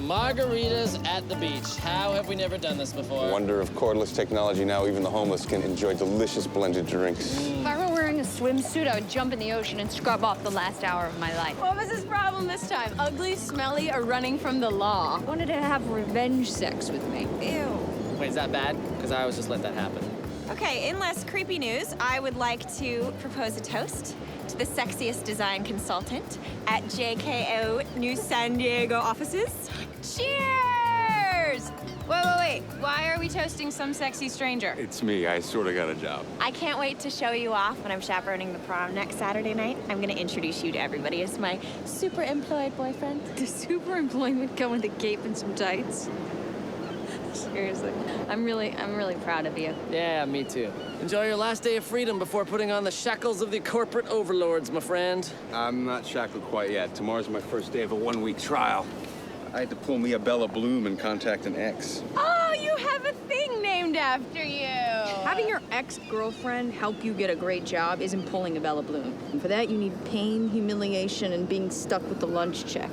Margaritas at the beach. How have we never done this before? Wonder of cordless technology now, even the homeless can enjoy delicious blended drinks. If I were wearing a swimsuit, I would jump in the ocean and scrub off the last hour of my life. What was his problem this time? Ugly, smelly, or running from the law? I wanted to have revenge sex with me. Ew. Wait, is that bad? Because I always just let that happen. Okay, in less creepy news, I would like to propose a toast to the sexiest design consultant at JKO New San Diego offices. Cheers! Wait. Why are we toasting some sexy stranger? It's me. I sort of got a job. I can't wait to show you off when I'm chaperoning the prom next Saturday night. I'm gonna introduce you to everybody as my super employed boyfriend. Does super employment come with a cape and some tights? Seriously, I'm really proud of you. Yeah, me too. Enjoy your last day of freedom before putting on the shackles of the corporate overlords, my friend. I'm not shackled quite yet. Tomorrow's my first day of a one-week trial. I had to pull me a Bella Bloom and contact an ex. Oh, you have a thing named after you. Having your ex-girlfriend help you get a great job isn't pulling a Bella Bloom. And for that, you need pain, humiliation, and being stuck with the lunch check.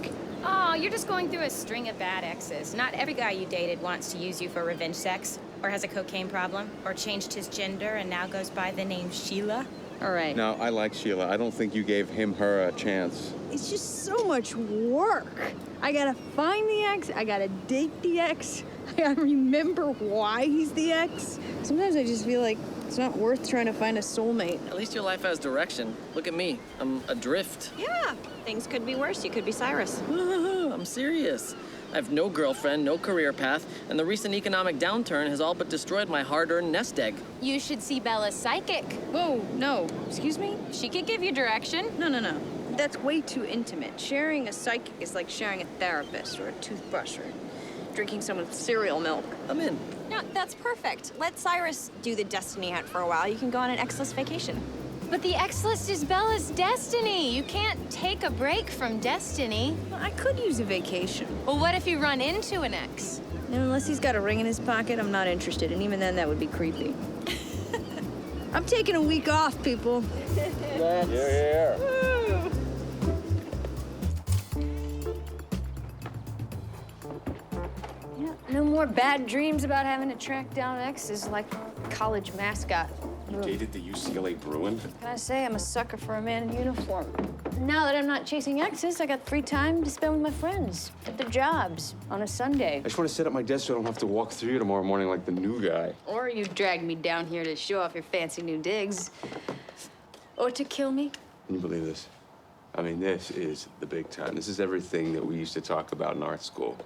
Oh, you're just going through a string of bad exes. Not every guy you dated wants to use you for revenge sex, or has a cocaine problem, or changed his gender and now goes by the name Sheila. All right. No, I like Sheila. I don't think you gave her a chance. It's just so much work. I gotta find the ex, I gotta date the ex, I gotta remember why he's the ex. Sometimes I just feel like it's not worth trying to find a soulmate. At least your life has direction. Look at me. I'm adrift. Yeah, things could be worse. You could be Cyrus. I'm serious. I have no girlfriend, no career path, and the recent economic downturn has all but destroyed my hard-earned nest egg. You should see Bella's psychic. Whoa, no, excuse me? She could give you direction. No. That's way too intimate. Sharing a psychic is like sharing a therapist or a toothbrush or drinking someone's cereal milk. I'm in. No, that's perfect. Let Cyrus do the destiny hunt for a while. You can go on an ex-less vacation. But the X-list is Bella's destiny. You can't take a break from destiny. Well, I could use a vacation. Well, what if you run into an ex? And unless he's got a ring in his pocket, I'm not interested. And even then, that would be creepy. I'm taking a week off, people. Yeah. Yeah, no more bad dreams about having to track down exes like college mascot. You dated the UCLA Bruin? What can I say? I'm a sucker for a man in uniform. Now that I'm not chasing exes, I got free time to spend with my friends at their jobs on a Sunday. I just want to sit at my desk so I don't have to walk through you tomorrow morning like the new guy. Or you drag me down here to show off your fancy new digs. Or to kill me. Can you believe this? I mean, this is the big time. This is everything that we used to talk about in art school.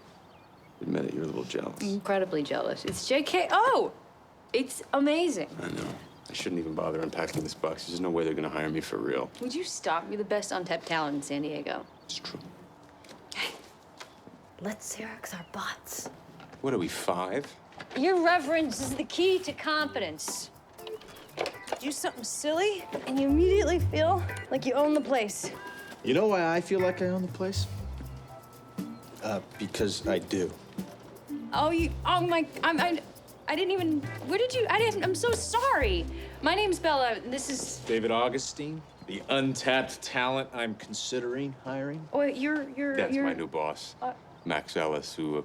Admit it, you're a little jealous. Incredibly jealous. It's JKO. It's amazing. I know. I shouldn't even bother unpacking this box. There's no way they're gonna hire me for real. Would you stop? You're the best untapped talent in San Diego. It's true. Hey, let's Xerox our butts. What are we, 5? Your reverence is the key to confidence. Do something silly, and you immediately feel like you own the place. You know why I feel like I own the place? Because I do. Oh, I didn't even, I'm so sorry. My name's Bella, and this is... David Augustine, the untapped talent I'm considering hiring. Oh, you're That's my new boss, Max Ellis, who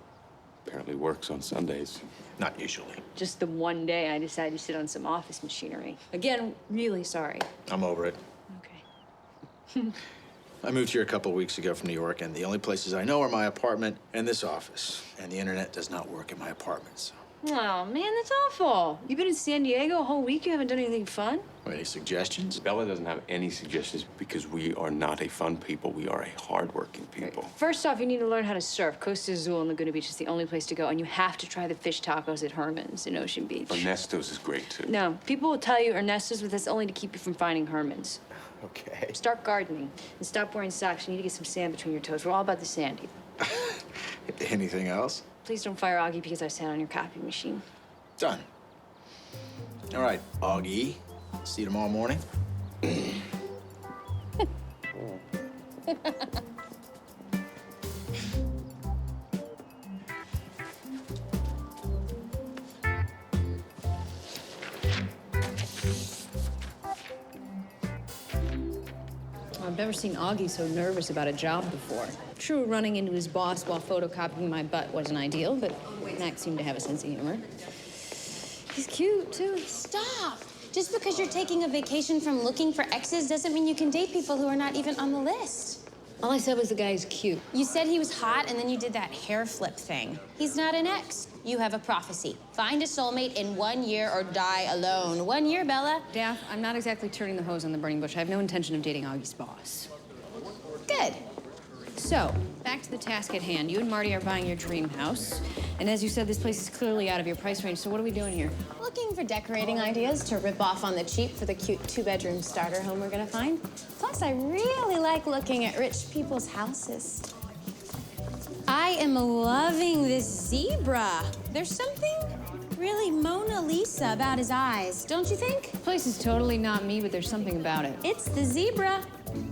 apparently works on Sundays. Not usually. Just the one day I decided to sit on some office machinery. Again, really sorry. I'm over it. Okay. I moved here a couple of weeks ago from New York, and the only places I know are my apartment and this office. And the internet does not work in my apartment, so... Oh, man, that's awful. You've been in San Diego a whole week? You haven't done anything fun? Any suggestions? Bella doesn't have any suggestions because we are not a fun people. We are a hardworking people. First off, you need to learn how to surf. Costa Azul and Laguna Beach is the only place to go, and you have to try the fish tacos at Herman's in Ocean Beach. Ernesto's is great, too. No, people will tell you Ernesto's, but that's only to keep you from finding Herman's. Okay. Start gardening and stop wearing socks. You need to get some sand between your toes. We're all about the sand here. Anything else? Please don't fire Augie because I sat on your copy machine. Done. All right, Augie. See you tomorrow morning. I've never seen Augie so nervous about a job before. True, running into his boss while photocopying my butt wasn't ideal, but Max seemed to have a sense of humor. He's cute, too. Stop! Just because you're taking a vacation from looking for exes doesn't mean you can date people who are not even on the list. All I said was the guy's cute. You said he was hot, and then you did that hair flip thing. He's not an ex. You have a prophecy. Find a soulmate in 1 year or die alone. 1 year, Bella. Daff, I'm not exactly turning the hose on the burning bush. I have no intention of dating Augie's boss. Good. So, back to the task at hand. You and Marty are buying your dream house. And as you said, this place is clearly out of your price range, so what are we doing here? Looking for decorating ideas to rip off on the cheap for the cute 2-bedroom starter home we're gonna find. Plus, I really like looking at rich people's houses. I am loving this zebra. There's something really Mona Lisa about his eyes, don't you think? This place is totally not me, but there's something about it. It's the zebra.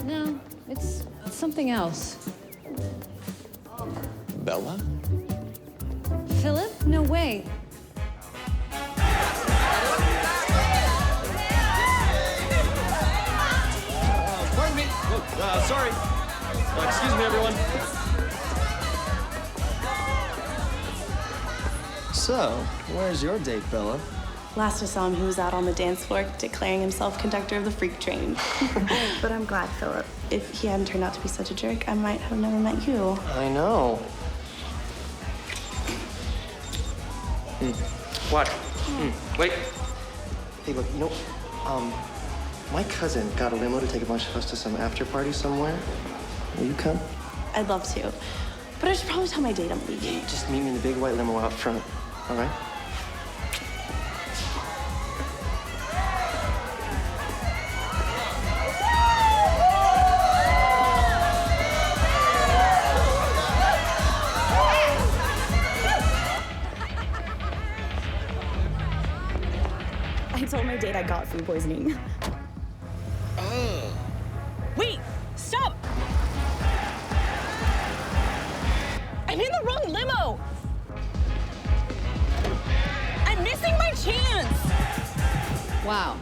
No, it's something else. Bella? Phillip? No way. Pardon me. Oh, sorry. Excuse me, everyone. So, where's your date, Bella? Last I saw him, he was out on the dance floor declaring himself conductor of the freak train. But I'm glad, Phillip. If he hadn't turned out to be such a jerk, I might have never met you. I know. What? Wait. Hey, look, you know, my cousin got a limo to take a bunch of us to some after party somewhere. Will you come? I'd love to. But I should probably tell my date I'm leaving. Just meet me in the big white limo out front, all right? I told my date I got food poisoning. Wait! Stop! I'm in the wrong limo! I'm missing my chance! Wow.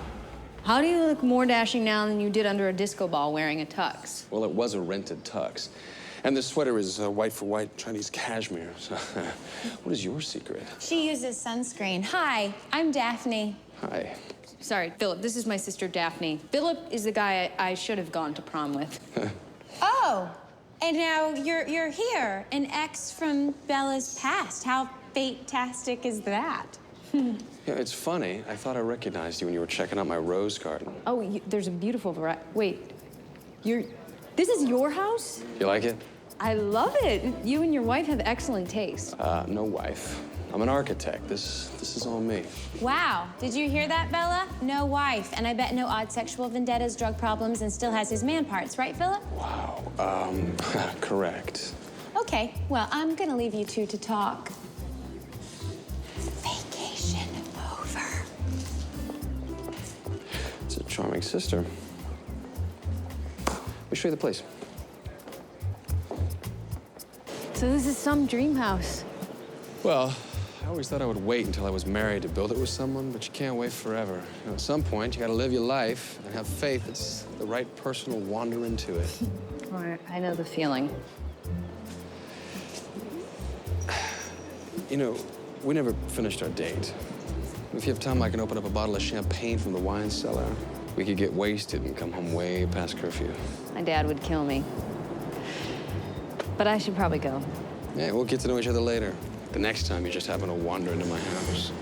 How do you look more dashing now than you did under a disco ball wearing a tux? Well, it was a rented tux. And this sweater is white for white Chinese cashmere. So, what is your secret? She uses sunscreen. Hi, I'm Daphne. Hi. Sorry, Phillip, this is my sister Daphne. Phillip is the guy I should have gone to prom with. Oh, and now you're here, an ex from Bella's past. How fate-tastic is that? Yeah, it's funny. I thought I recognized you when you were checking out my rose garden. Oh, there's a beautiful variety. Wait, this is your house? You like it? I love it. You and your wife have excellent taste. No wife. I'm an architect. This is all me. Wow, did you hear that, Bella? No wife, and I bet no odd sexual vendettas, drug problems, and still has his man parts, right, Phillip? Wow. Correct. Okay, well, I'm gonna leave you two to talk. Vacation over. It's a charming sister. Let me show you the place. So this is some dream house. Well, I always thought I would wait until I was married to build it with someone, but you can't wait forever. You know, at some point, you gotta live your life and have faith it's the right person will wander into it. I know the feeling. You know, we never finished our date. If you have time, I can open up a bottle of champagne from the wine cellar. We could get wasted and come home way past curfew. My dad would kill me. But I should probably go. Yeah, we'll get to know each other later. The next time you just happen to wander into my house.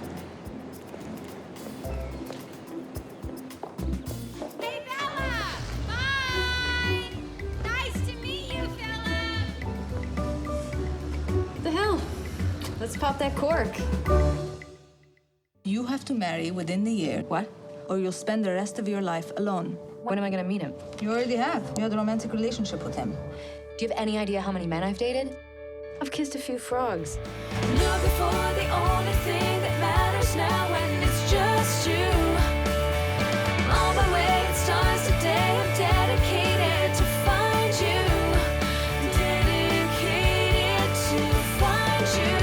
Hey, Bella! Bye! Nice to meet you, Phillip! What the hell? Let's pop that cork. You have to marry within the year. What? Or you'll spend the rest of your life alone. When am I gonna meet him? You already have. You had a romantic relationship with him. Do you have any idea how many men I've dated? I've kissed a few frogs. Looking for the only thing that matters now, and it's just you. On my way, it starts today. I'm dedicated to find you. Dedicated to find you.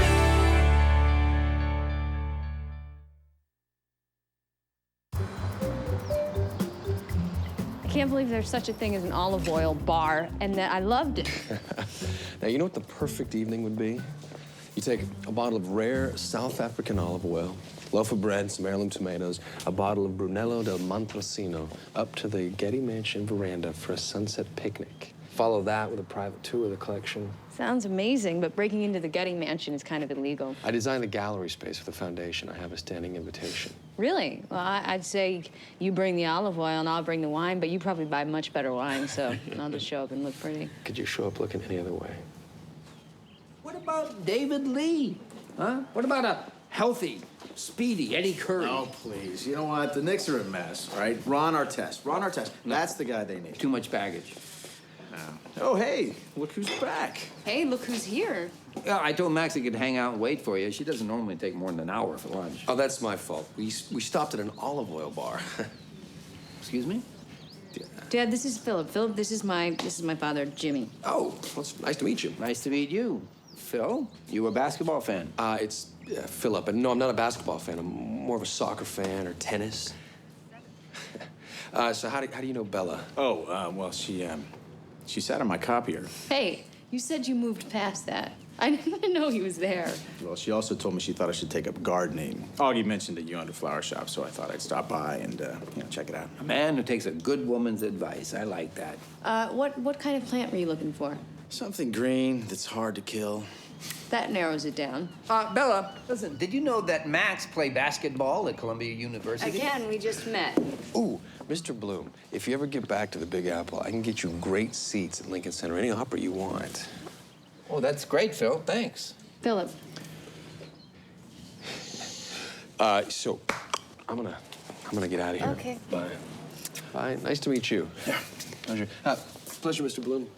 I can't believe there's such a thing as an olive oil bar, and that I loved it. Now, you know what the perfect evening would be? You take a bottle of rare South African olive oil, loaf of bread, some heirloom tomatoes, a bottle of Brunello del Montalcino, up to the Getty Mansion veranda for a sunset picnic. Follow that with a private tour of the collection. Sounds amazing, but breaking into the Getty Mansion is kind of illegal. I designed the gallery space for the foundation. I have a standing invitation. Really? Well, I'd say you bring the olive oil and I'll bring the wine, but you probably buy much better wine, so I'll just show up and look pretty. Could you show up looking any other way? What about David Lee? Huh? What about a healthy, speedy Eddie Curry? Oh, please. You know what? The Knicks are a mess, right? Ron Artest. Ron Artest. That's the guy they need. Too much baggage. Oh, hey, look who's back. Hey, look who's here. Yeah, I told Max he could hang out and wait for you. She doesn't normally take more than an hour for lunch. Oh, that's my fault. We stopped at an olive oil bar. Excuse me? Dad, this is Phillip. Phillip, this is my father, Jimmy. Oh, well, it's nice to meet you. Nice to meet you. Phil, you a basketball fan? It's Phillip. And no, I'm not a basketball fan. I'm more of a soccer fan or tennis. So how do you know Bella? Oh, well, she sat on my copier. Hey, you said you moved past that. I didn't know he was there. Well, she also told me she thought I should take up gardening. Augie mentioned that you owned a flower shop, so I thought I'd stop by and, check it out. A man who takes a good woman's advice. I like that. What kind of plant were you looking for? Something green that's hard to kill. That narrows it down. Bella, listen, did you know that Max played basketball at Columbia University? Again, we just met. Ooh, Mr. Bloom, if you ever get back to the Big Apple, I can get you great seats at Lincoln Center, any opera you want. Oh, that's great, Phil. Thanks. Phillip. So I'm gonna get out of here. Okay. Bye. Bye. Nice to meet you. Yeah. Pleasure. Pleasure, Mr. Bloom.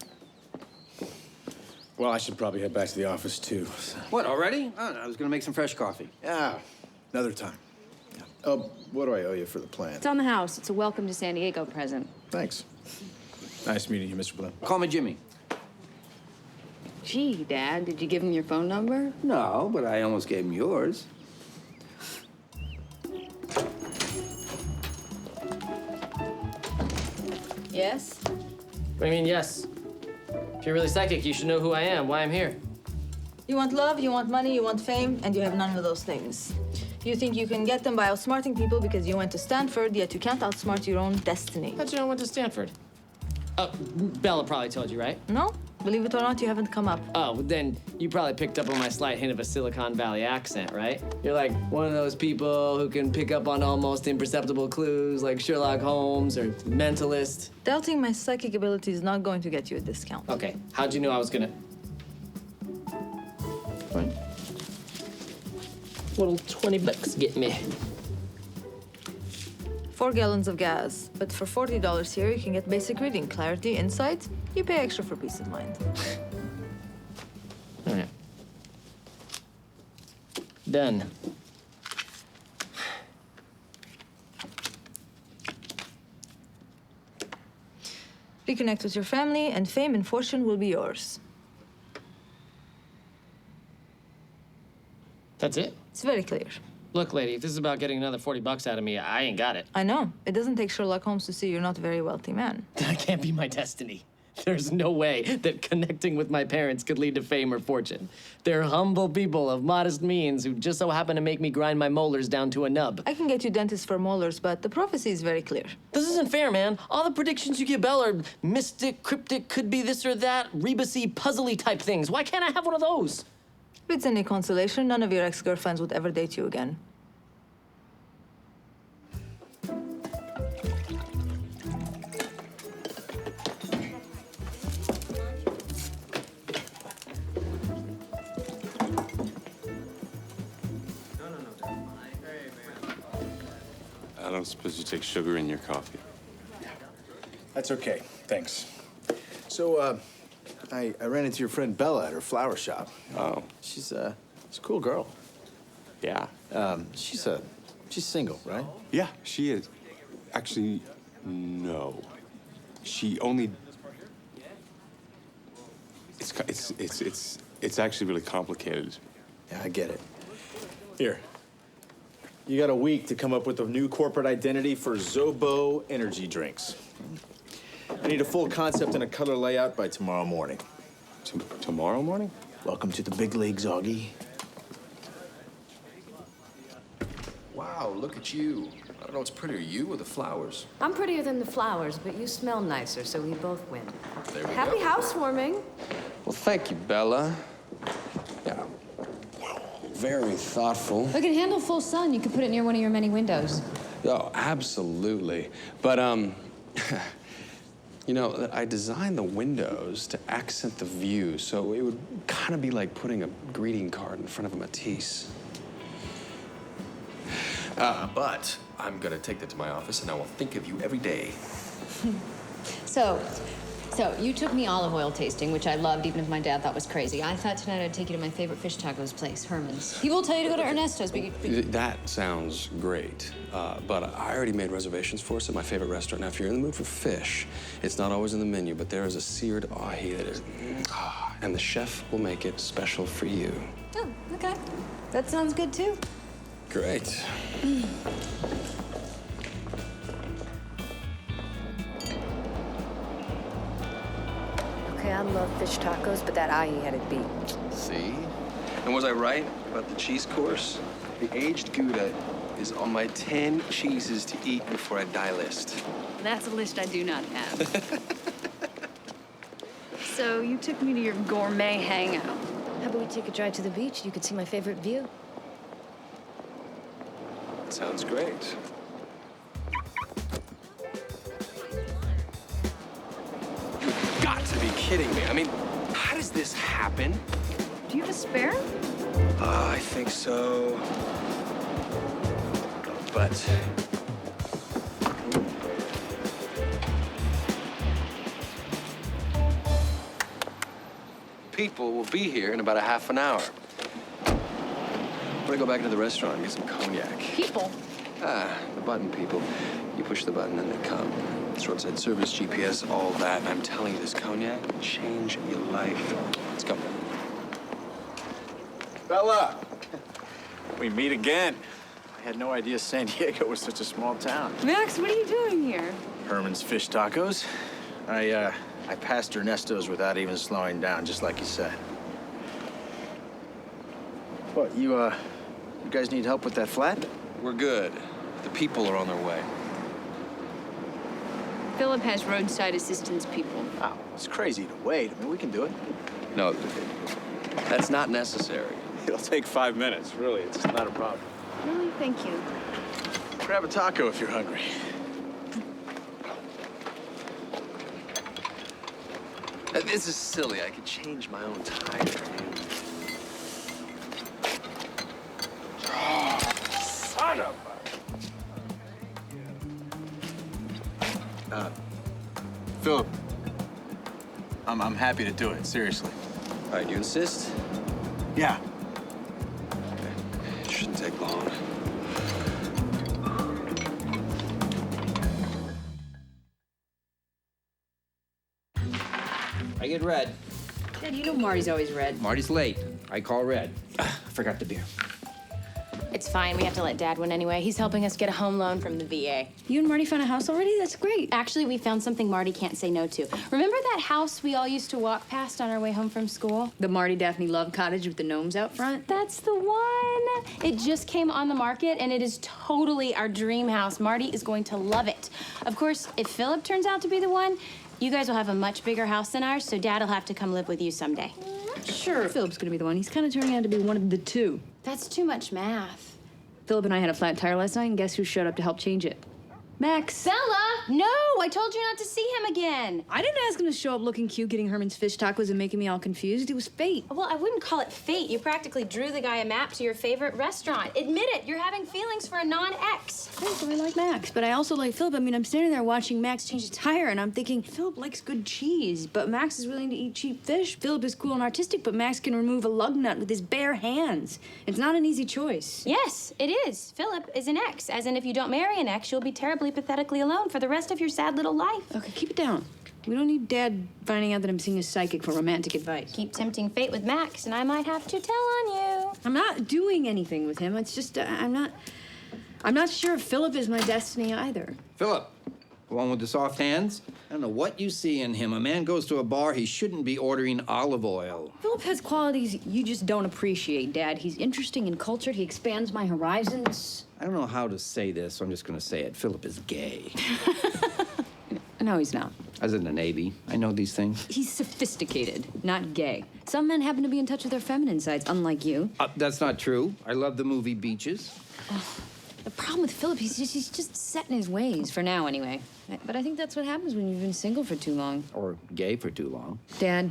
Well, I should probably head back to the office, too. What, already? Oh, I was gonna make some fresh coffee. Yeah, another time. Yeah. Oh, what do I owe you for the plan? It's on the house. It's a welcome to San Diego present. Thanks. Nice meeting you, Mr. Bloom. Call me Jimmy. Gee, Dad, did you give him your phone number? No, but I almost gave him yours. Yes? What do you mean, yes? If you're really psychic, you should know who I am, why I'm here. You want love, you want money, you want fame, and you have none of those things. You think you can get them by outsmarting people because you went to Stanford, yet you can't outsmart your own destiny. How'd you know I went to Stanford? Bella probably told you, right? No? Believe it or not, you haven't come up. Oh, well, then you probably picked up on my slight hint of a Silicon Valley accent, right? You're like one of those people who can pick up on almost imperceptible clues, like Sherlock Holmes or Mentalist. Doubting my psychic ability is not going to get you a discount. Okay, how'd you know I was gonna... Right. Little 20 bucks get me. 4 gallons of gas. But for $40 here, you can get basic reading, clarity, insight. You pay extra for peace of mind. All right. Done. Reconnect with your family, and fame and fortune will be yours. That's it? It's very clear. Look, lady, if this is about getting another 40 bucks out of me, I ain't got it. I know. It doesn't take Sherlock Holmes to see you're not a very wealthy man. That can't be my destiny. There's no way that connecting with my parents could lead to fame or fortune. They're humble people of modest means who just so happen to make me grind my molars down to a nub. I can get you dentists for molars, but the prophecy is very clear. This isn't fair, man. All the predictions you give Belle are mystic, cryptic, could be this or that, rebusy, puzzly type things. Why can't I have one of those? If it's any consolation, none of your ex-girlfriends would ever date you again. I don't suppose you take sugar in your coffee. That's okay, thanks. So, I ran into your friend Bella at her flower shop. Oh. She's a cool girl. Yeah. She's single, right? Yeah, she is. Actually, no. She only... It's actually really complicated. Yeah, I get it. Here. You got a week to come up with a new corporate identity for Zobo energy drinks. I need a full concept and a color layout by tomorrow morning. Tomorrow morning? Welcome to the big leagues, Augie. Wow, look at you. I don't know what's prettier, you or the flowers? I'm prettier than the flowers, but you smell nicer, so we both win. There we Happy go. housewarming. Well, thank you, Bella. Yeah. Very thoughtful. If I could handle full sun, you could put it near one of your many windows. Oh, absolutely. But, you know, I designed the windows to accent the view, so it would kind of be like putting a greeting card in front of a Matisse. But I'm gonna take that to my office, and I will think of you every day. So you took me olive oil tasting, which I loved, even if my dad thought was crazy. I thought tonight I'd take you to my favorite fish tacos place, Herman's. He will tell you to go to Ernesto's. That sounds great, but I already made reservations for us at my favorite restaurant. Now, if you're in the mood for fish, it's not always in the menu, but there is a seared ahi that is, and the chef will make it special for you. Oh, okay. That sounds good, too. Great. Okay, I love fish tacos, but that ahi had it beat. See? And was I right about the cheese course? The aged Gouda is on my 10 cheeses to eat before I die list. That's a list I do not have. So you took me to your gourmet hangout. How about we take a drive to the beach? You could see my favorite view. Sounds great. You've got to be kidding me. I mean, how does this happen? Do you have a spare? I think so. But... people will be here in about a half an hour. I'm gonna go back into the restaurant and get some cognac. People? The button people. You push the button and they come. It's roadside service, GPS, all that. And I'm telling you, this cognac will change your life. Let's go. Bella! We meet again. I had no idea San Diego was such a small town. Max, what are you doing here? Herman's Fish Tacos. I passed Ernesto's without even slowing down, just like you said. What, you guys need help with that flat? We're good. The people are on their way. Phillip has roadside assistance people. Wow, it's crazy to wait. I mean, we can do it. No, that's not necessary. It'll take 5 minutes, really. It's not a problem. Really? Thank you. Grab a taco if you're hungry. This is silly. I could change my own tire. Oh, son of a... Phillip, I'm happy to do it, seriously. All right, you insist? Yeah. Okay. It shouldn't take long. I get red. Dad, you know Marty's always red. Marty's late. I call red. I forgot the beer. It's fine. We have to let Dad win anyway. He's helping us get a home loan from the VA. You and Marty found a house already? That's great. Actually, we found something Marty can't say no to. Remember that house we all used to walk past on our way home from school? The Marty Daphne Love Cottage with the gnomes out front? That's the one. It just came on the market, and it is totally our dream house. Marty is going to love it. Of course, if Phillip turns out to be the one, you guys will have a much bigger house than ours, so Dad will have to come live with you someday. Sure, Phillip's gonna be the one. He's kind of turning out to be one of the two. That's too much math. Phillip and I had a flat tire last night, and guess who showed up to help change it? Max. Bella! No! I told you not to see him again. I didn't ask him to show up looking cute, getting Herman's fish tacos and making me all confused. It was fate. Well, I wouldn't call it fate. You practically drew the guy a map to your favorite restaurant. Admit it, you're having feelings for a non-ex. I like Max, but I also like Phillip. I mean, I'm standing there watching Max change a tire, and I'm thinking, Phillip likes good cheese, but Max is willing to eat cheap fish. Phillip is cool and artistic, but Max can remove a lug nut with his bare hands. It's not an easy choice. Yes, it is. Phillip is an ex, as in if you don't marry an ex, you'll be terribly pathetically alone for the rest of your sad little life. Okay, keep it down. We don't need Dad finding out that I'm seeing a psychic for romantic advice. Keep tempting fate with Max, and I might have to tell on you. I'm not doing anything with him. It's just, I'm not sure if Phillip is my destiny either. Phillip, The one with the soft hands? I don't know what you see in him. A man goes to a bar, he shouldn't be ordering olive oil. Phillip has qualities you just don't appreciate, Dad. He's interesting and cultured. He expands my horizons. I don't know how to say this, so I'm just gonna say it. Phillip is gay. No, he's not. I was in the Navy. I know these things. He's sophisticated, not gay. Some men happen to be in touch with their feminine sides, unlike you. That's not true. I love the movie Beaches. The problem with Phillip, he's just set in his ways, for now anyway. But I think that's what happens when you've been single for too long. Or gay for too long. Dad.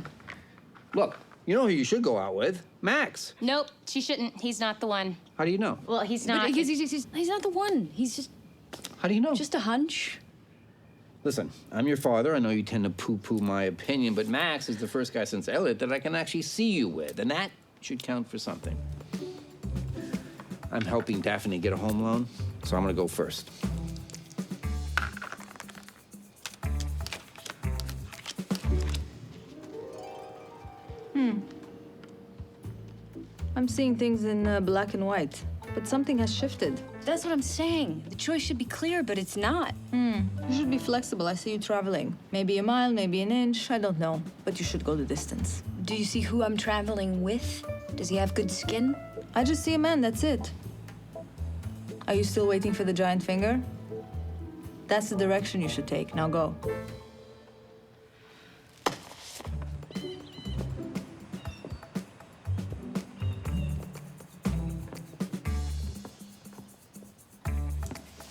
Look, you know who you should go out with? Max. Nope, she shouldn't. He's not the one. How do you know? Well, he's not. But he's not the one. He's just... How do you know? Just a hunch. Listen, I'm your father. I know you tend to poo-poo my opinion, but Max is the first guy since Elliot that I can actually see you with, and that should count for something. I'm helping Daphne get a home loan, so I'm gonna go first. I'm seeing things in black and white, but something has shifted. That's what I'm saying. The choice should be clear, but it's not. You should be flexible. I see you traveling. Maybe a mile, maybe an inch, I don't know. But you should go the distance. Do you see who I'm traveling with? Does he have good skin? I just see a man, that's it. Are you still waiting for the giant finger? That's the direction you should take. Now go.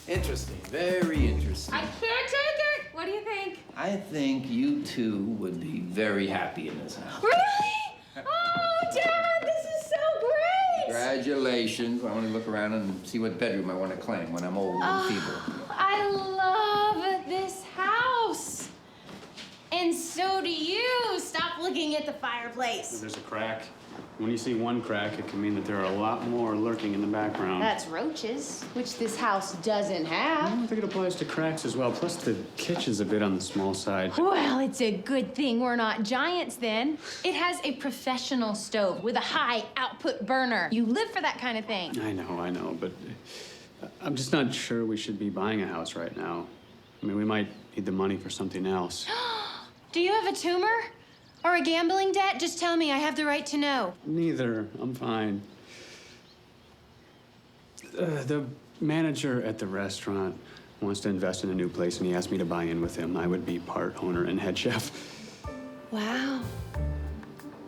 Interesting, very interesting. I can't take it. What do you think? I think you two would be very happy in this house. Really? Oh, Dad, this is so great. Congratulations. I want to look around and see what bedroom I want to claim when I'm old and feeble. I love this house. And so do you. Stop looking at the fireplace. There's a crack. When you see one crack, it can mean that there are a lot more lurking in the background. That's roaches, which this house doesn't have. I think it applies to cracks as well. Plus, the kitchen's a bit on the small side. Well, it's a good thing we're not giants then. It has a professional stove with a high output burner. You live for that kind of thing. I know, but I'm just not sure we should be buying a house right now. I mean, we might need the money for something else. Do you have a tumor? Or a gambling debt? Just tell me. I have the right to know. Neither. I'm fine. The manager at the restaurant wants to invest in a new place, and he asked me to buy in with him. I would be part owner and head chef. Wow.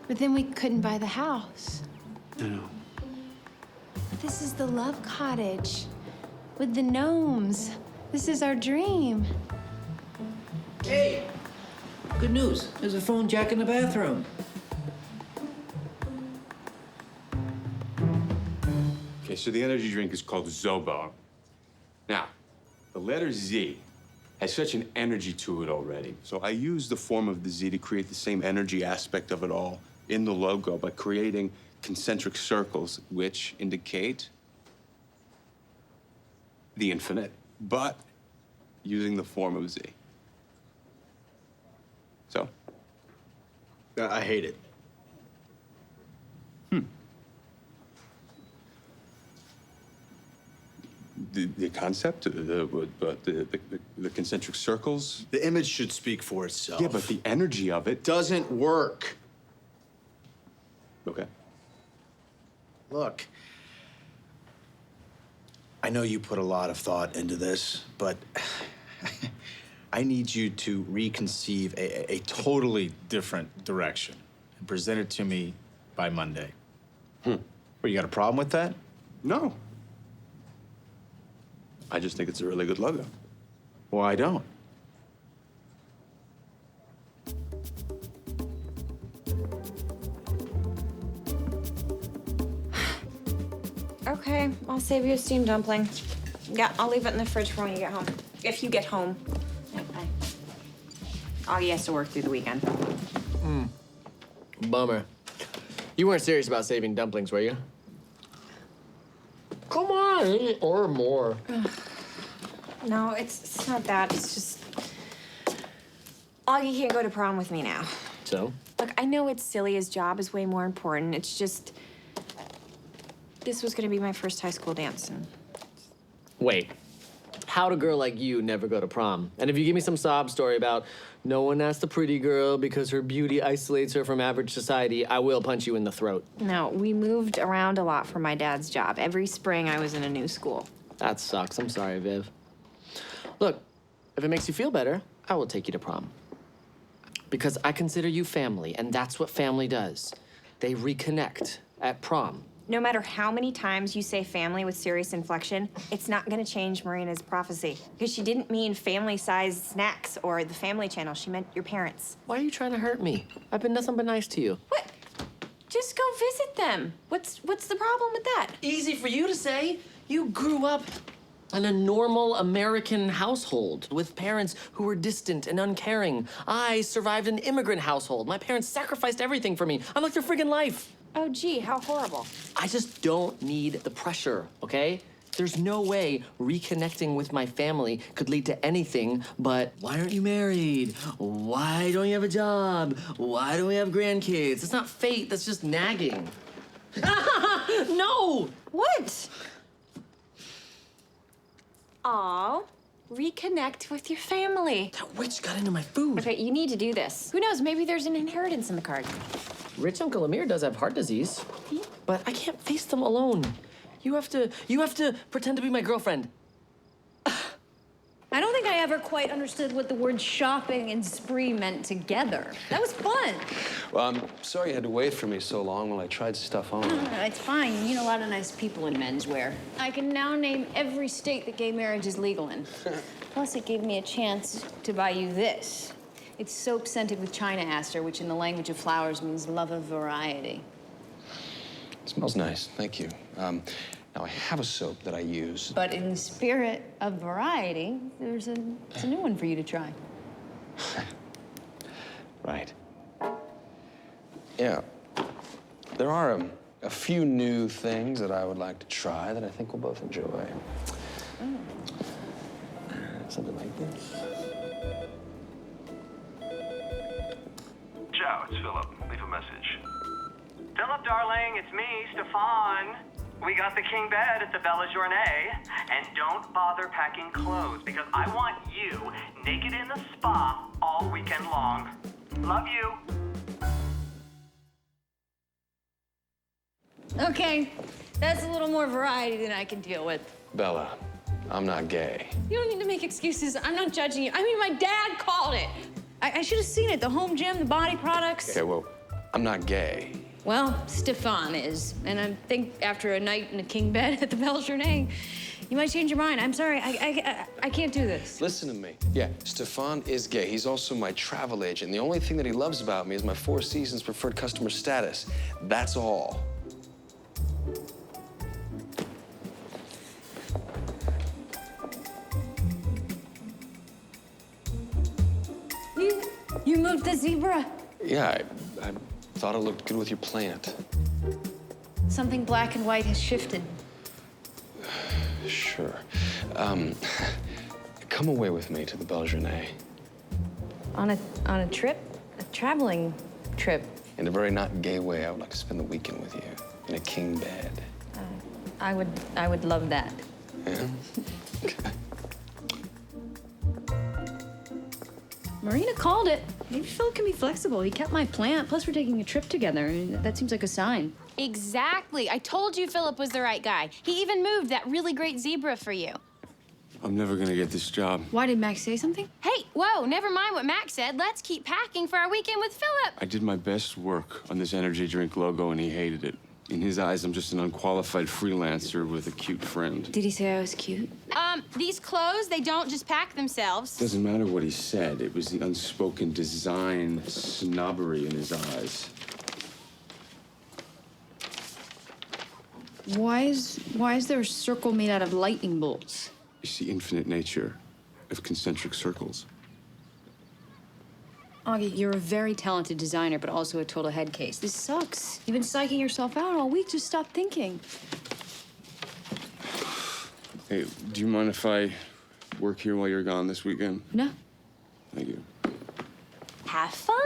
But then we couldn't buy the house. I know. But this is the love cottage with the gnomes. This is our dream. Hey! Good news. There's a phone jack in the bathroom. Okay, so the energy drink is called Zobo. Now, the letter Z has such an energy to it already. So I use the form of the Z to create the same energy aspect of it all in the logo by creating concentric circles, which indicate the infinite, but using the form of Z. So? I hate it. The concept, the concentric circles? The image should speak for itself. Yeah, but the energy of it doesn't work. Okay. Look, I know you put a lot of thought into this, but I need you to reconceive a totally different direction and present it to me by Monday. Well, you got a problem with that? No. I just think it's a really good logo. Well, I don't. Okay, I'll save you a steamed dumpling. Yeah, I'll leave it in the fridge for when you get home. If you get home. Okay. Augie has to work through the weekend. Bummer. You weren't serious about saving dumplings, were you? Come on, eat or more. No, it's not that. It's just... Augie can't go to prom with me now. So? Look, I know it's silly. His job is way more important. It's just... This was gonna be my first high school dance, and... Wait. how'd a girl like you never go to prom? And if you give me some sob story about no one asked the pretty girl because her beauty isolates her from average society, I will punch you in the throat. No, we moved around a lot for my dad's job. Every spring I was in a new school. That sucks. I'm sorry, Viv. Look, if it makes you feel better, I will take you to prom. Because I consider you family, and that's what family does. They reconnect at prom. No matter how many times you say family with serious inflection, it's not gonna change Marina's prophecy. Because she didn't mean family-sized snacks or the Family Channel. She meant your parents. Why are you trying to hurt me? I've been nothing but nice to you. What? Just go visit them. What's the problem with that? Easy for you to say. You grew up in a normal American household with parents who were distant and uncaring. I survived an immigrant household. My parents sacrificed everything for me. I'm like their friggin' life. Oh, gee, how horrible. I just don't need the pressure, okay? There's no way reconnecting with my family could lead to anything but, why aren't you married? Why don't you have a job? Why don't we have grandkids? It's not fate, that's just nagging. No! What? Aw, reconnect with your family. That witch got into my food. Okay, you need to do this. Who knows, maybe there's an inheritance in the card. Rich Uncle Amir does have heart disease, but I can't face them alone. You have to pretend to be my girlfriend. I don't think I ever quite understood what the word shopping and spree meant together. That was fun. Well, I'm sorry you had to wait for me so long while I tried stuff on. It's fine. You meet a lot of nice people in menswear. I can now name every state that gay marriage is legal in. Plus, it gave me a chance to buy you this. It's soap scented with China aster, which in the language of flowers means love of variety. It smells nice, thank you. Now, I have a soap that I use. But in the spirit of variety, it's a new one for you to try. Right. Yeah. There are a few new things that I would like to try that I think we'll both enjoy. Something like this. Ciao, it's Phillip. Leave a message. Phillip, darling, it's me, Stefan. We got the king bed at the Bella Journée. And don't bother packing clothes because I want you naked in the spa all weekend long. Love you. Okay, that's a little more variety than I can deal with. Bella, I'm not gay. You don't need to make excuses. I'm not judging you. I mean, my dad called it. I should have seen it. The home gym, the body products. Okay, well, I'm not gay. Well, Stefan is. And I think after a night in a king bed at the Belle Journée, you might change your mind. I'm sorry. I can't do this. Listen to me. Yeah, Stefan is gay. He's also my travel agent. The only thing that he loves about me is my Four Seasons preferred customer status. That's all. You moved the zebra. Yeah, I thought it looked good with your plant. Something black and white has shifted. Sure. Come away with me to the Belle Journée. On a trip? A traveling trip? In a very not gay way, I would like to spend the weekend with you in a king bed. I would love that. Yeah? Marina called it. Maybe Phil can be flexible. He kept my plant. Plus, we're taking a trip together. That seems like a sign. Exactly. I told you Phillip was the right guy. He even moved that really great zebra for you. I'm never gonna get this job. Why did Max say something? Hey, whoa, never mind what Max said. Let's keep packing for our weekend with Phillip. I did my best work on this energy drink logo and he hated it. In his eyes, I'm just an unqualified freelancer with a cute friend. Did he say I was cute? These clothes, they don't just pack themselves. Doesn't matter what he said. It was the unspoken design snobbery in his eyes. Why is there a circle made out of lightning bolts? It's the infinite nature of concentric circles. Augie, you're a very talented designer, but also a total head case. This sucks. You've been psyching yourself out all week. Just stop thinking. Hey, do you mind if I work here while you're gone this weekend? No. Thank you. Have fun.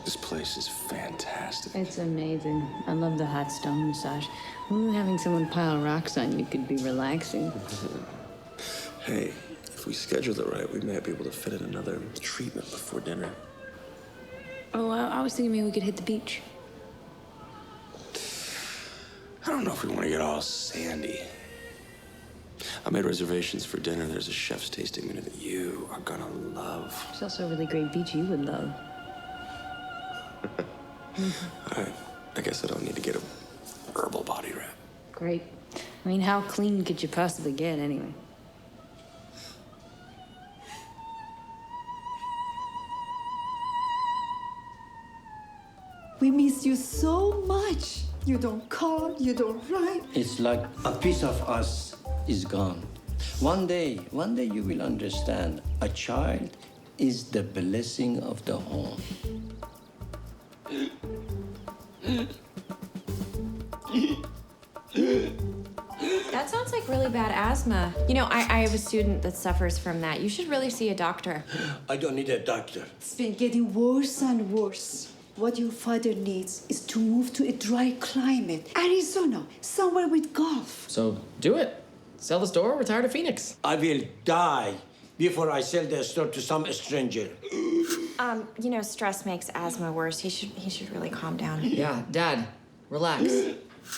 This place place is fantastic. It's amazing. I love the hot stone massage. Having someone pile rocks on you could be relaxing. Hey, if we schedule it right, we may be able to fit in another treatment before dinner. Oh, I was thinking maybe we could hit the beach. I don't know if we want to get all sandy. I made reservations for dinner. There's a chef's tasting menu that you are gonna love. There's also a really great beach you would love. All right, I guess I don't need to get a herbal body wrap. Great. I mean, how clean could you possibly get anyway? We miss you so much. You don't call, you don't write. It's like a piece of us is gone. One day you will understand. A child is the blessing of the home. That sounds like really bad asthma. You know, I have a student that suffers from that. You should really see a doctor. I don't need a doctor. It's been getting worse and worse. What your father needs is to move to a dry climate. Arizona, somewhere with golf. So do it. Sell the store, retire to Phoenix. I will die before I sell the store to some stranger. You know, stress makes asthma worse. He should really calm down. Yeah, Dad, relax.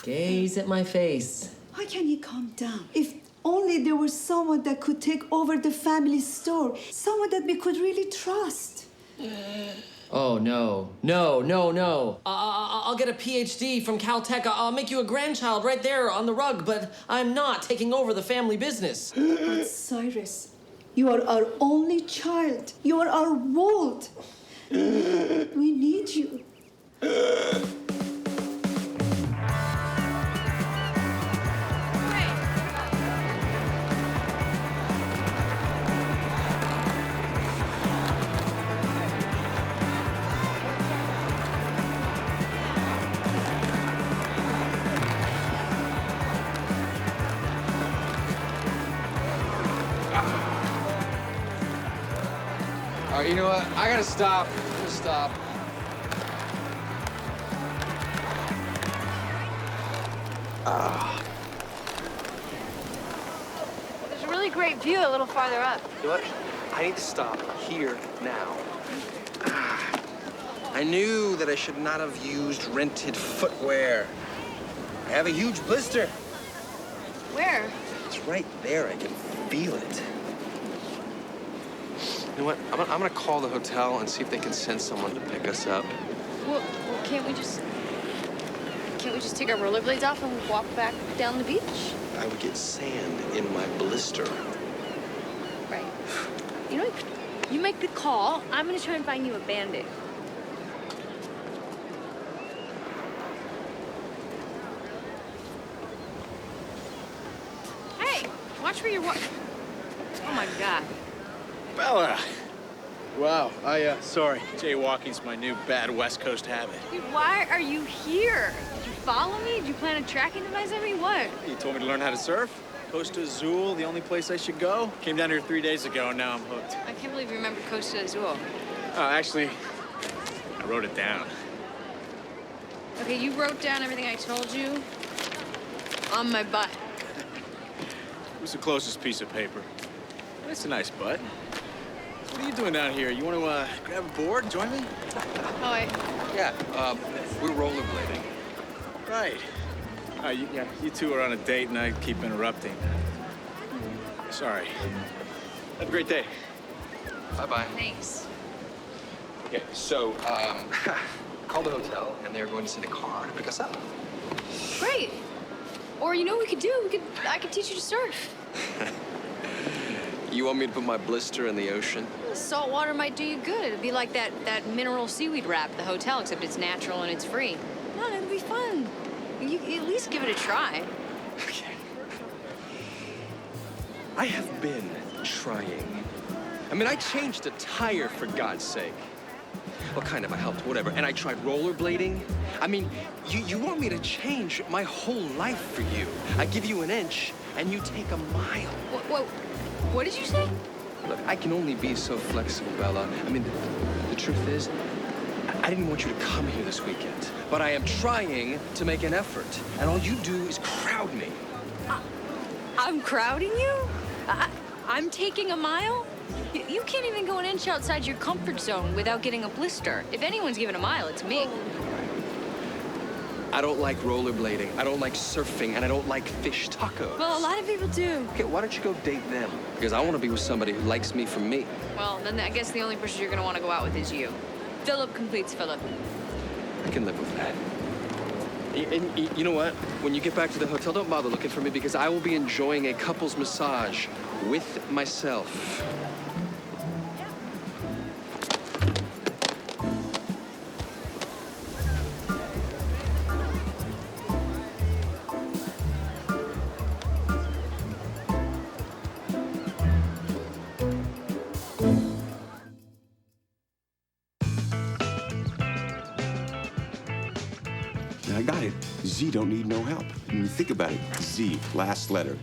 Gaze at my face. How can he calm down? If only there was someone that could take over the family store, someone that we could really trust. Oh, no. No. I'll get a PhD from Caltech. I'll make you a grandchild right there on the rug, but I'm not taking over the family business. But Cyrus, you are our only child. You are our world. We need you. All right, you know what? I gotta stop. I'm gonna stop. There's a really great view a little farther up. You know what? I need to stop here now. I knew that I should not have used rented footwear. I have a huge blister. Where? It's right there. I can feel it. You know what? I'm gonna call the hotel and see if they can send someone to pick us up. Well, can't we just take our rollerblades off and walk back down the beach? I would get sand in my blister. Right. You know, you make the call. I'm gonna try and find you a Band-Aid. Hey, watch where you're walking. Oh my God. Bella! Wow, sorry. Jaywalking's my new bad West Coast habit. Dude, why are you here? Did you follow me? Did you plan on tracking the guys at me? What? You told me to learn how to surf. Costa Azul, the only place I should go. Came down here 3 days ago, and now I'm hooked. I can't believe you remember Costa Azul. Oh, actually, I wrote it down. Okay, you wrote down everything I told you on my butt. It was the closest piece of paper. But it's a nice butt. What are you doing down here? You want to grab a board and join me? Oh, Yeah, we're rollerblading. Right. You two are on a date, and I keep interrupting. Sorry. Have a great day. Bye-bye. Thanks. Okay, so, call the hotel, and they're going to send a car to pick us up. Great. Or you know what we could do? I could teach you to surf. You want me to put my blister in the ocean? The salt water might do you good. It'd be like that mineral seaweed wrap at the hotel, except it's natural and it's free. No, it'd be fun. You at least give it a try. Okay. I have been trying. I mean, I changed a tire, for God's sake. Well, kind of, I helped, whatever. And I tried rollerblading. I mean, you want me to change my whole life for you. I give you an inch, and you take a mile. What did you say? Look, I can only be so flexible, Bella. I mean, the truth is, I didn't want you to come here this weekend, but I am trying to make an effort, and all you do is crowd me. I'm crowding you? I'm taking a mile? You can't even go an inch outside your comfort zone without getting a blister. If anyone's given a mile, it's me. I don't like rollerblading, I don't like surfing, and I don't like fish tacos. Well, a lot of people do. Okay, why don't you go date them? Because I want to be with somebody who likes me for me. Well, then I guess the only person you're gonna want to go out with is you. Phillip completes Phillip. I can live with that. And you know what? When you get back to the hotel, don't bother looking for me because I will be enjoying a couple's massage with myself. I got it. Z don't need no help. When you think about it, Z, last letter.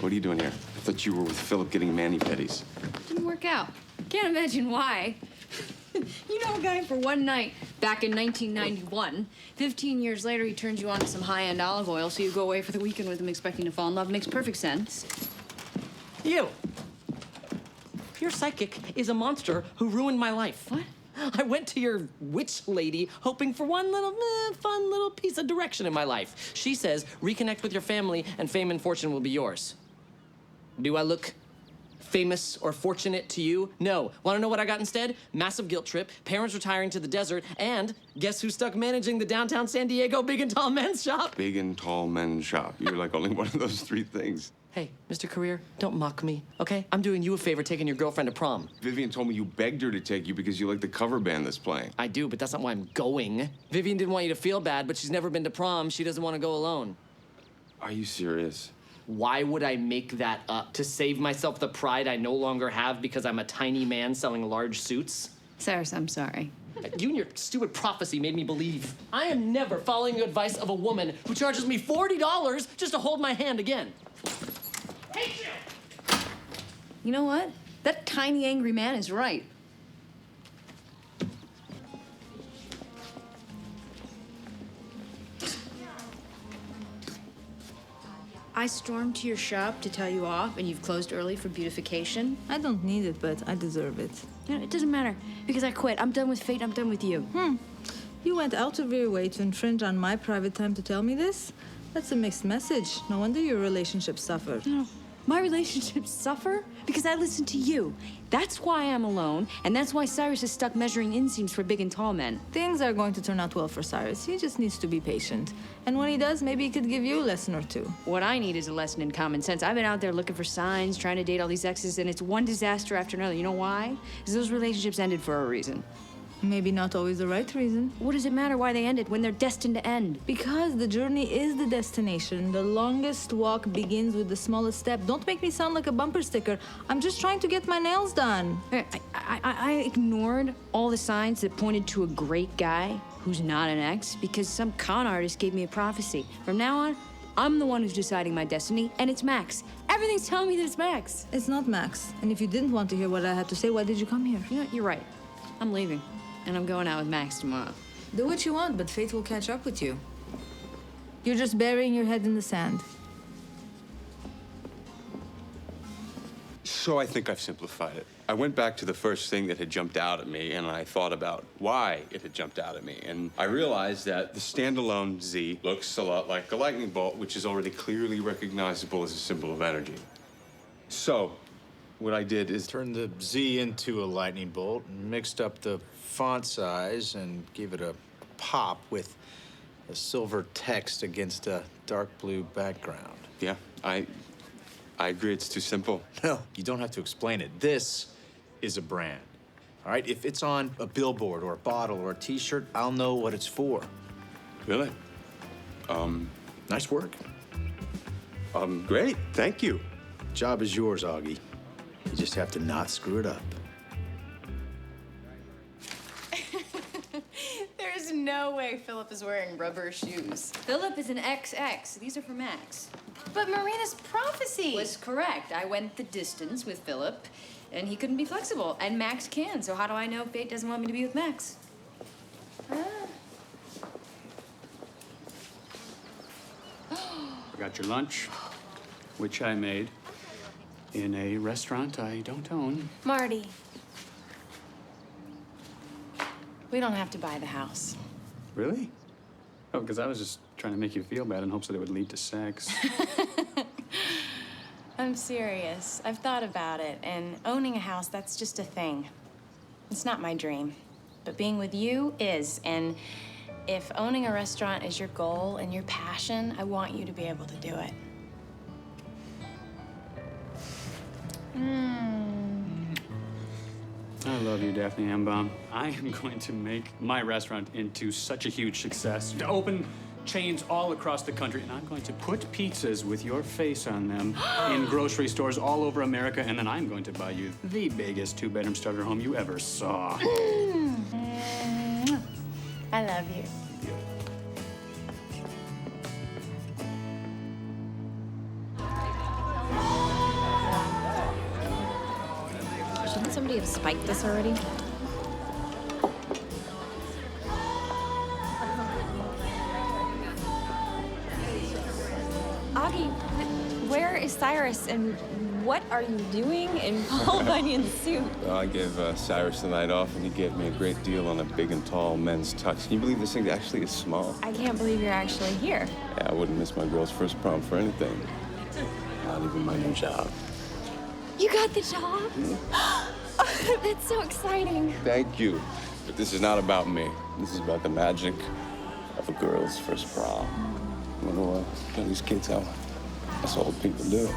What are you doing here? I thought you were with Phillip getting mani-pedis. Didn't work out. Can't imagine why. You know a guy for one night back in 1991. 15 years later, he turns you on to some high-end olive oil, so you go away for the weekend with him expecting to fall in love. Makes perfect sense. You. Your psychic is a monster who ruined my life. What? I went to your witch lady hoping for one little fun little piece of direction in my life. She says reconnect with your family and fame and fortune will be yours. Do I look famous or fortunate to you? No. Want to know what I got instead? Massive guilt trip, parents retiring to the desert, and guess who's stuck managing the downtown San Diego big and tall men's shop? Big and tall men's shop. You're like only one of those three things. Hey, Mr. Career, don't mock me, okay? I'm doing you a favor taking your girlfriend to prom. Vivian told me you begged her to take you because you like the cover band that's playing. I do, but that's not why I'm going. Vivian didn't want you to feel bad, but she's never been to prom. She doesn't want to go alone. Are you serious? Why would I make that up? To save myself the pride I no longer have because I'm a tiny man selling large suits? Cyrus, I'm sorry. You and your stupid prophecy made me believe. I am never following the advice of a woman who charges me $40 just to hold my hand again. Hate you! You know what? That tiny angry man is right. I stormed to your shop to tell you off, and you've closed early for beautification. I don't need it, but I deserve it. You know, it doesn't matter, because I quit. I'm done with fate, I'm done with you. You went out of your way to infringe on my private time to tell me this? That's a mixed message. No wonder your relationship suffered. No, my relationships suffer because I listen to you. That's why I'm alone, and that's why Cyrus is stuck measuring inseams for big and tall men. Things are going to turn out well for Cyrus. He just needs to be patient. And when he does, maybe he could give you a lesson or two. What I need is a lesson in common sense. I've been out there looking for signs, trying to date all these exes, and it's one disaster after another. You know why? Because those relationships ended for a reason. Maybe not always the right reason. What does it matter why they ended when they're destined to end? Because the journey is the destination. The longest walk begins with the smallest step. Don't make me sound like a bumper sticker. I'm just trying to get my nails done. I ignored all the signs that pointed to a great guy who's not an ex because some con artist gave me a prophecy. From now on, I'm the one who's deciding my destiny, and it's Max. Everything's telling me that it's Max. It's not Max. And if you didn't want to hear what I had to say, why did you come here? You know what? You're right. I'm leaving. And I'm going out with Max tomorrow. Do what you want, but fate will catch up with you. You're just burying your head in the sand. So I think I've simplified it. I went back to the first thing that had jumped out at me, and I thought about why it had jumped out at me. And I realized that the standalone Z looks a lot like a lightning bolt, which is already clearly recognizable as a symbol of energy. So what I did is turn the Z into a lightning bolt and mixed up the font size and gave it a pop with a silver text against a dark blue background. Yeah, I agree it's too simple. No, you don't have to explain it. This is a brand, all right? If it's on a billboard or a bottle or a T-shirt, I'll know what it's for. Really? Nice work. Great, thank you. Job is yours, Augie. You just have to not screw it up. There's no way Phillip is wearing rubber shoes. Phillip is an XX. These are for Max. But Marina's prophecy Was correct. I went the distance with Phillip, and he couldn't be flexible, and Max can. So how do I know fate doesn't want me to be with Max? Got your lunch, which I made in a restaurant I don't own. Marty. We don't have to buy the house. Really? Oh, because I was just trying to make you feel bad in hopes that it would lead to sex. I'm serious. I've thought about it, and owning a house, that's just a thing. It's not my dream, but being with you is, and if owning a restaurant is your goal and your passion, I want you to be able to do it. I love you, Daphne Ambom. I am going to make my restaurant into such a huge success, to open chains all across the country, and I'm going to put pizzas with your face on them in grocery stores all over America, and then I'm going to buy you the biggest two-bedroom starter home you ever saw. I love you. Shouldn't somebody have spiked this already? Augie, where is Cyrus and what are you doing in full bunion suit? Well, I gave Cyrus the night off, and he gave me a great deal on a big and tall men's tux. Can you believe this thing actually is small? I can't believe you're actually here. Yeah, I wouldn't miss my girl's first prom for anything. Not even my new job. You got the job? That's so exciting. Thank you. But this is not about me. This is about the magic of a girl's first prom. You know what these kids have? That's all people do.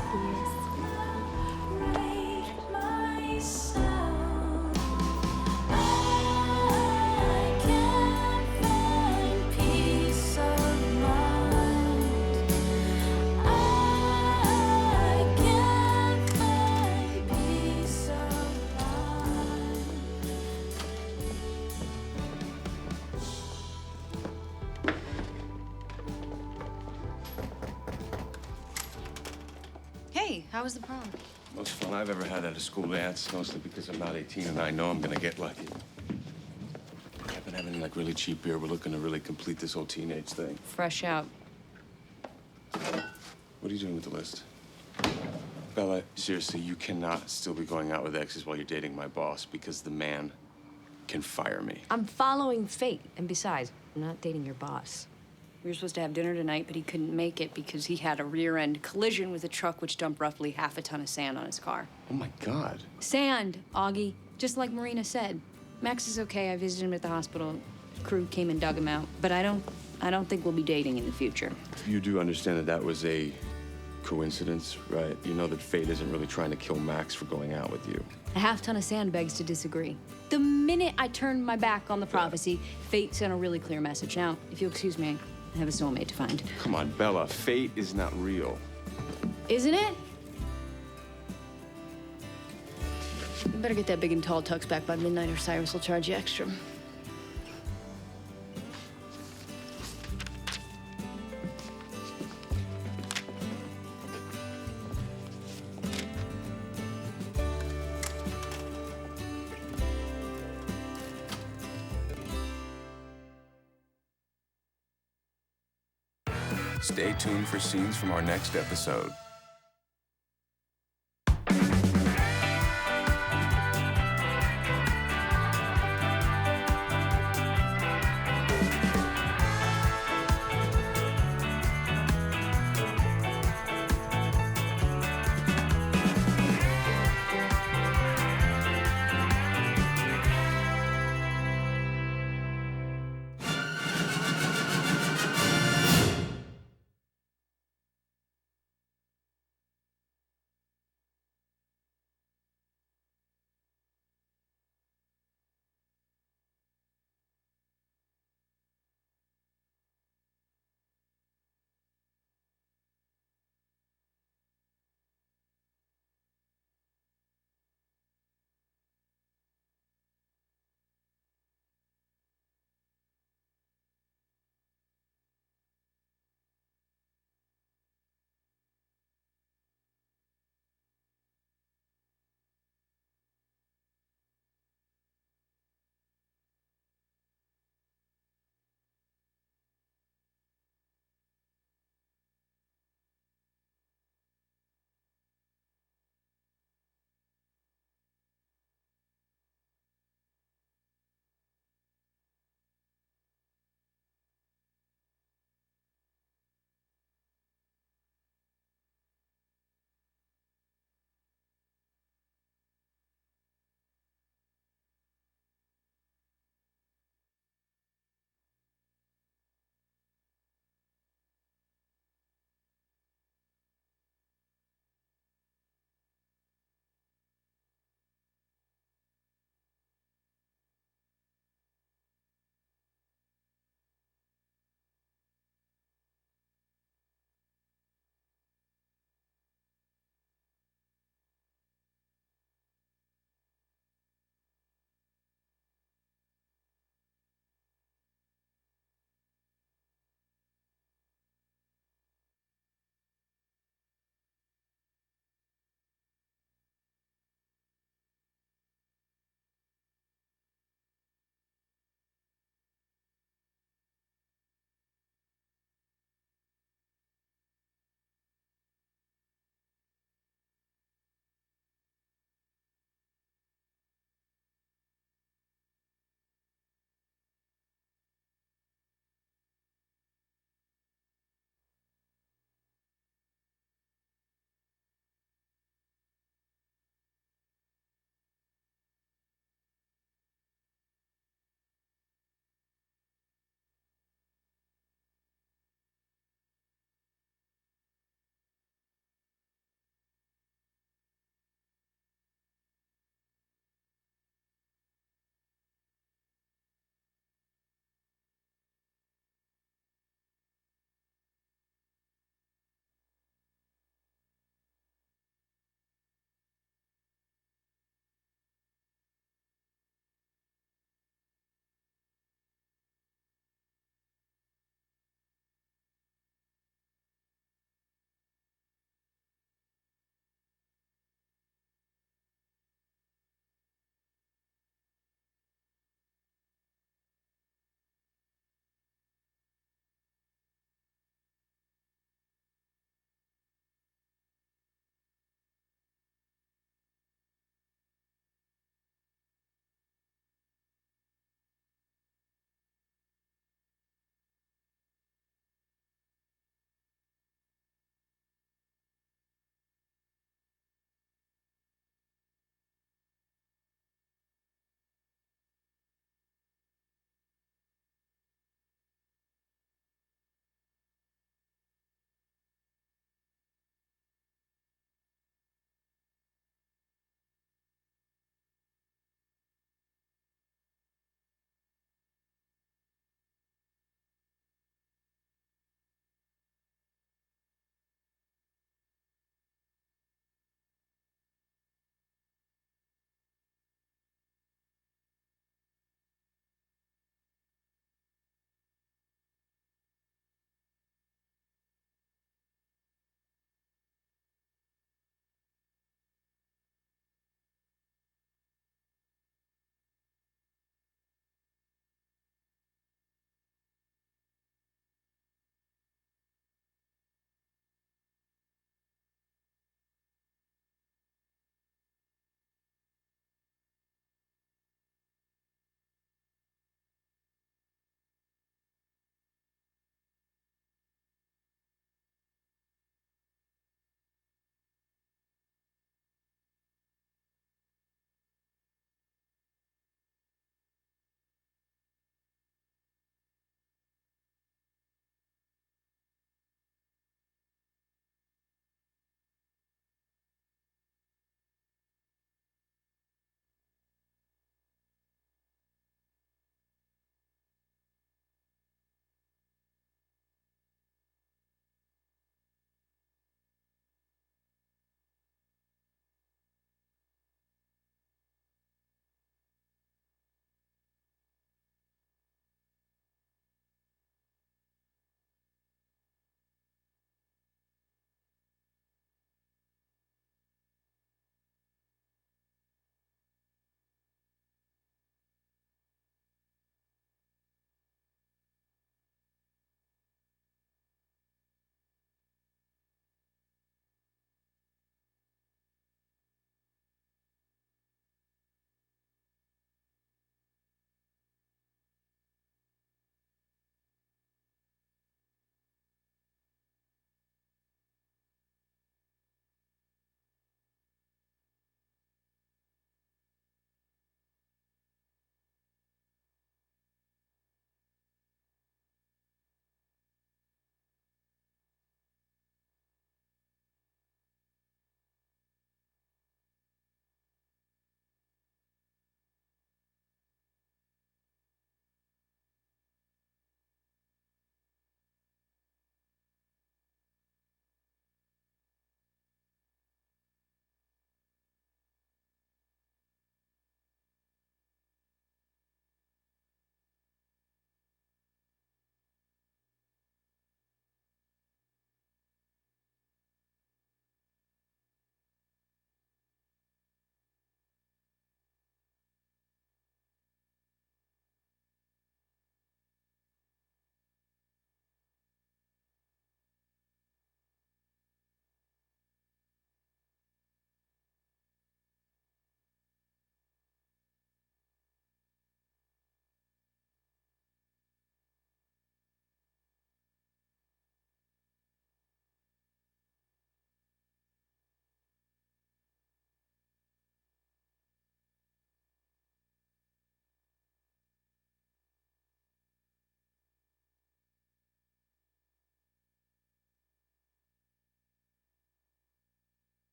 Hey, how was the prom? Most fun I've ever had at a school dance, mostly because I'm not 18 and I know I'm gonna get lucky. I've been having like really cheap beer. We're looking to really complete this whole teenage thing. Fresh out. What are you doing with the list? Bella, seriously, you cannot still be going out with exes while you're dating my boss because the man can fire me. I'm following fate. And besides, I'm not dating your boss. We were supposed to have dinner tonight, but he couldn't make it because he had a rear-end collision with a truck which dumped roughly half a ton of sand on his car. Oh my God. Sand, Augie. Just like Marina said. Max is okay. I visited him at the hospital. Crew came and dug him out. But I don't think we'll be dating in the future. You do understand that that was a coincidence, right? You know that fate isn't really trying to kill Max for going out with you. A half ton of sand begs to disagree. The minute I turned my back on the prophecy, fate sent a really clear message. Now, if you'll excuse me, I have a soulmate to find. Come on, Bella, fate is not real. Isn't it? You better get that big and tall tux back by midnight or Cyrus will charge you extra. Stay tuned for scenes from our next episode.